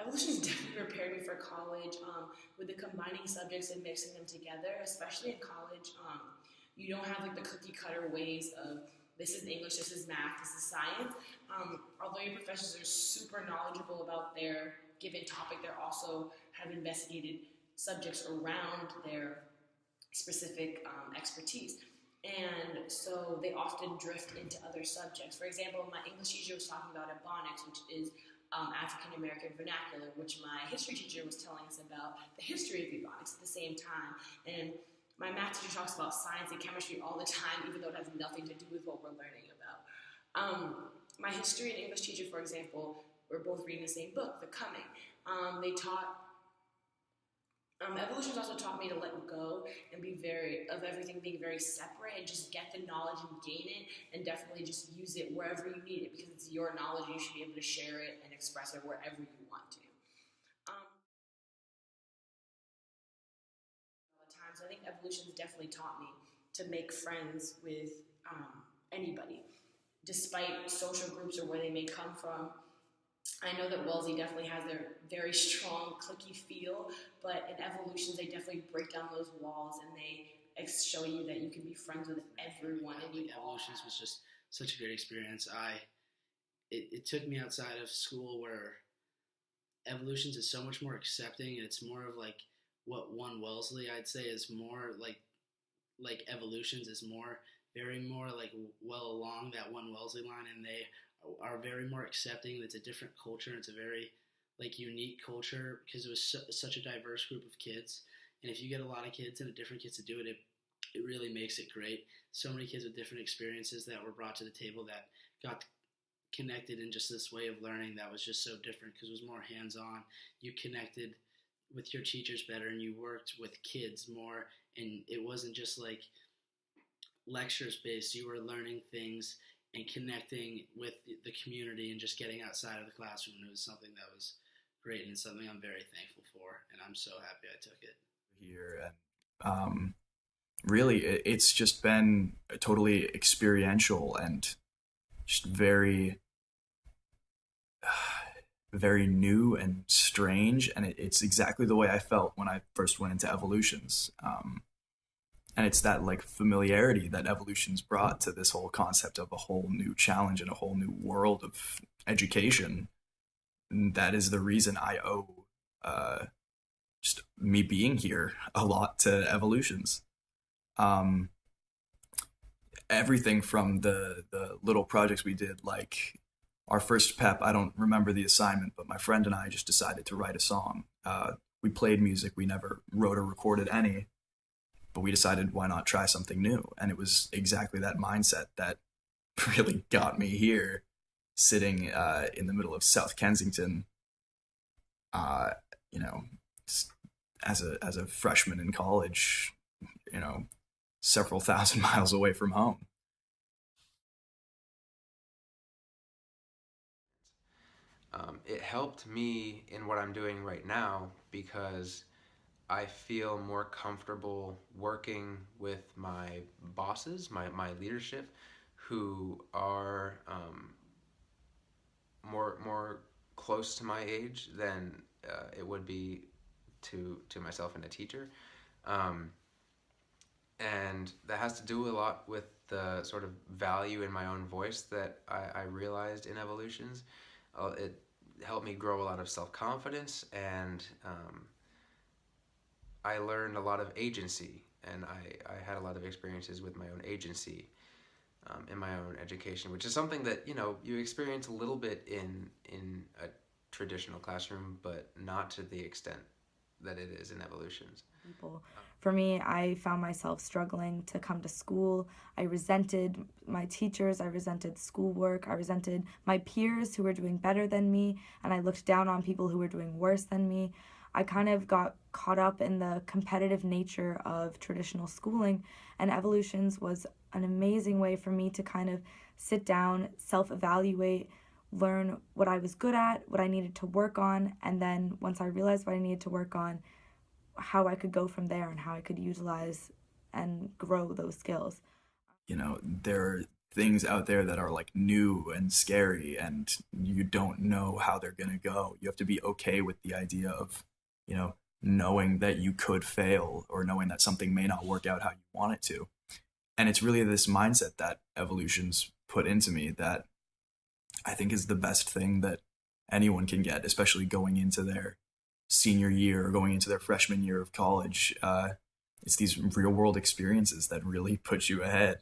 Evolution's definitely prepared me for college with the combining subjects and mixing them together, especially in college. You don't have like the cookie cutter ways of this is English, this is math, this is science. Although your professors are super knowledgeable about their given topic, they also have investigated subjects around their specific expertise. And so they often drift into other subjects. For example, my English teacher was talking about Ebonics, which is African American vernacular, which my history teacher was telling us about the history of Ebonics at the same time. And my math teacher talks about science and chemistry all the time, even though it has nothing to do with what we're learning about. My history and English teacher, for example, were both reading the same book, The Coming. They taught Evolution's also taught me to let go and be of everything being very separate and just get the knowledge and gain it and definitely just use it wherever you need it because it's your knowledge and you should be able to share it and express it wherever you want to. All the time, so I think Evolution's definitely taught me to make friends with anybody, despite social groups or where they may come from. I know that Wellesley definitely has their very strong clicky feel, but in Evolutions they definitely break down those walls and they show you that you can be friends with everyone. And you Evolutions was just such a great experience. It took me outside of school where Evolutions is so much more accepting. It's more of like what one Wellesley I'd say is more like Evolutions is more very more like well along that one Wellesley line, and they are very more accepting. It's a different culture. It's a very like unique culture because it was such a diverse group of kids. And if you get a lot of kids and different kids to do it, it really makes it great. So many kids with different experiences that were brought to the table that got connected in just this way of learning that was just so different because it was more hands-on. You connected with your teachers better and you worked with kids more, and it wasn't just like lectures based. You were learning things and connecting with the community and just getting outside of the classroom. It was something that was great, and it's something I'm very thankful for, and I'm so happy I took it. Here, and really, it's just been totally experiential and just very new and strange, and it's exactly the way I felt when I first went into Evolutions. And it's that like familiarity that Evolutions brought to this whole concept of a whole new challenge and a whole new world of education. And that is the reason I owe just me being here a lot to Evolutions. Um, Everything from the little projects we did, like our first pep. I don't remember the assignment, but my friend and I just decided to write a song. We played music. We never wrote or recorded any, but we decided why not try something new, and it was exactly that mindset that really got me here, sitting in the middle of South Kensington, uh, you know, as a freshman in college, you know, several thousand miles away from home. It helped me in what I'm doing right now because I feel more comfortable working with my bosses, my leadership, who are more close to my age than it would be to myself and a teacher. Um, and that has to do a lot with the sort of value in my own voice that I realized in Evolutions. It helped me grow a lot of self-confidence, and I learned a lot of agency, and I had a lot of experiences with my own agency in my own education, which is something that you experience a little bit in a traditional classroom, but not to the extent that it is in Evolutions. People. For me, I found myself struggling to come to school. I resented my teachers, I resented schoolwork, I resented my peers who were doing better than me, and I looked down on people who were doing worse than me. I kind of got caught up in the competitive nature of traditional schooling, and Evolutions was an amazing way for me to kind of sit down, self-evaluate, learn what I was good at, what I needed to work on, and then once I realized what I needed to work on, how I could go from there and how I could utilize and grow those skills. You know, there things out there that are like new and scary, and you don't know how they're going to go. You have to be okay with the idea of, you know, knowing that you could fail, or knowing that something may not work out how you want it to. And it's really this mindset that Evolution's put into me that I think is the best thing that anyone can get, especially going into their senior year or going into their freshman year of college. It's these real world experiences that really put you ahead.